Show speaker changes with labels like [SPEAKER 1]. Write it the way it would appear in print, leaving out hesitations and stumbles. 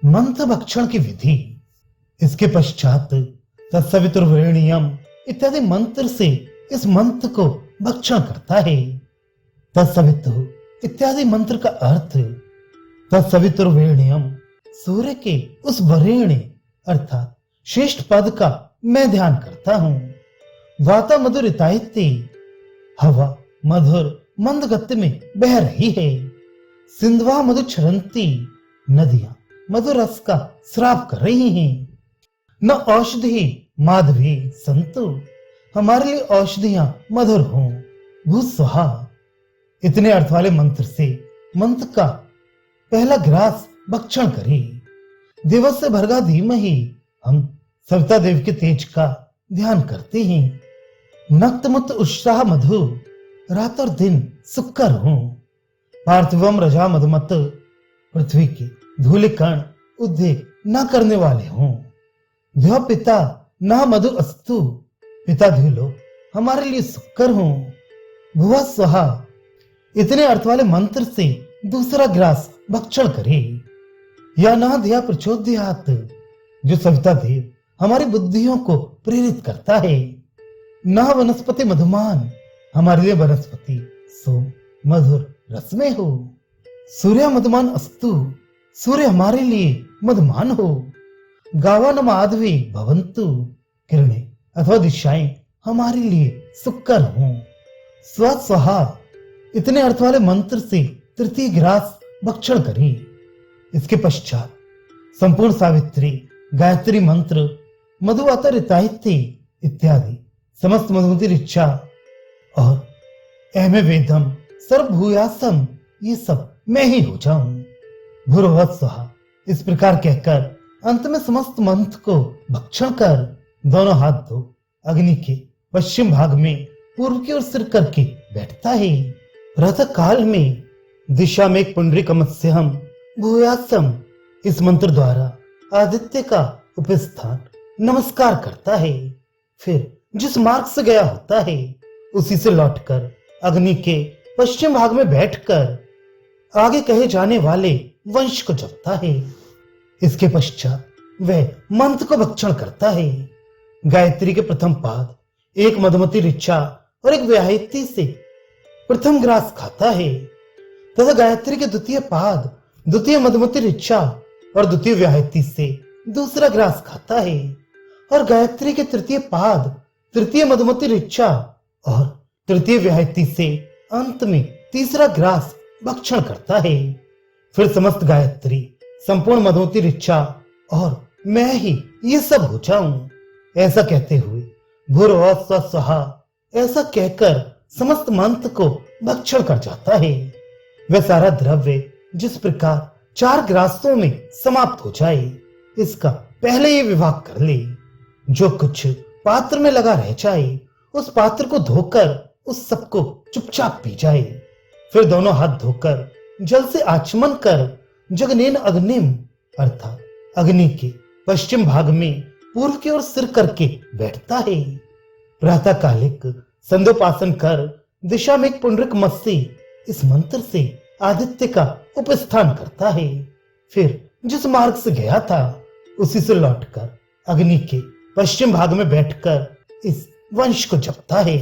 [SPEAKER 1] मंत्र भक्षण की विधि। इसके पश्चात तत्सवितुर्वरेण्यम इत्यादि मंत्र से इस मंत्र को भक्षण करता है। तत्सवितु इत्यादि मंत्र का अर्थ तत्सवितुर्वरेण्यम, सूर्य के उस वरेण्य अर्थात श्रेष्ठ पद का मैं ध्यान करता हूं। वाता मधुरितायते, हवा मधुर मंद गति में बह रही है। सिंधवा मधु क्षरंती, नदियां मधुर रस का स्राव कर रही हैं। न औषधि माधवी संतु, हमारे लिए औषधियां मधुर हों। भूस्वाहा, इतने अर्थ वाले मंत्र से मंत्र का पहला ग्रास भक्षण करें। दिवस से भर्गा धीमहि, हम सविता देव के तेज का ध्यान करते हैं। नक्तमुत उत्साह मधु, रात और दिन सुखकर हों। पार्थिवम रजा मधुमत, पृथ्वी के धूल कण उद्वेग न करने वाले हों। ध्यो पिता न मधु अस्तु, पिता धूलो हमारे लिए सुखकर हों। भुवा स्वाहा, इतने अर्थ वाले मंत्र से दूसरा ग्रास भक्षण करे। या न ध्या प्रचोदयात, जो सविता देव हमारी बुद्धियों को प्रेरित करता है। न वनस्पति मधुमान, हमारे लिए वनस्पति सोम मधुर रस में हो। सूर्य मधुमान अस्तु, सूर्य हमारे लिए मधुमान हो। गावा न माधवी भवंतु, किरणें अथवा दिशाएं हमारे लिए सुखकर हों। स्वस्वाहा, इतने अर्थ वाले मंत्र से तृतीय ग्रास भक्षण करें। इसके पश्चात संपूर्ण सावित्री गायत्री मंत्र, मधुवाता रितायते इत्यादि समस्त मधुमती ऋचा और अहमे वेदम सर्वभूयासम, ये सब मैं ही हो जाऊं। भूर्भुवः स्वहा, इस प्रकार कहकर अंत में समस्त मंत्र को भक्षण कर दोनों हाथ धो अग्नि के पश्चिम भाग में पूर्व की ओर सिर करके बैठता है। प्रातः काल में दिशा में एक पुंडरीकमस्यहम भूयासम, इस मंत्र द्वारा आदित्य का उपस्थान नमस्कार करता है। फिर जिस मार्ग से गया होता है उसी से लौटकर अग्नि के पश्चिम भाग में बैठकर आगे कहे जाने वाले वंश को जपता है। इसके पश्चात वह मंत्र को भक्षण करता है। गायत्री के प्रथम पाद, एक मधुमती ऋचा और एक व्याहृति से प्रथम ग्रास खाता है तथा गायत्री के द्वितीय पाद, द्वितीय मधुमती ऋचा और द्वितीय व्याहृति से दूसरा ग्रास खाता है और गायत्री के तृतीय पाद, तृतीय मधुमती ऋचा और तृतीय व्याहृति से अंत में तीसरा ग्रास भक्षण करता है। फिर समस्त गायत्री, संपूर्ण मधुमती ऋचा और मैं ही ये सब हो जाऊं, ऐसा कहते हुए भूर्भुवः स्वः स्वाहा, ऐसा कहकर समस्त मंत्र को भक्षण कर जाता है। वह सारा द्रव्य जिस प्रकार 4 ग्रासों में समाप्त हो जाए, इसका पहले ही विभाग कर ले। जो कुछ पात्र में लगा रह जाए उस पात्र को धोकर उस सबको चुपचाप पी जाए। फिर दोनों हाथ धोकर जल से आचमन कर जगनेन अग्निम, अर्थात अग्नि के पश्चिम भाग में पूर्व की ओर सिर करके बैठता है। प्रातः कालिक संध्योपासन कर दिशा में एक पुंडरीक मत्स्य, इस मंत्र से आदित्य का उपस्थान करता है। फिर जिस मार्ग से गया था उसी से लौटकर अग्नि के पश्चिम भाग में बैठकर इस वंश को जपता है।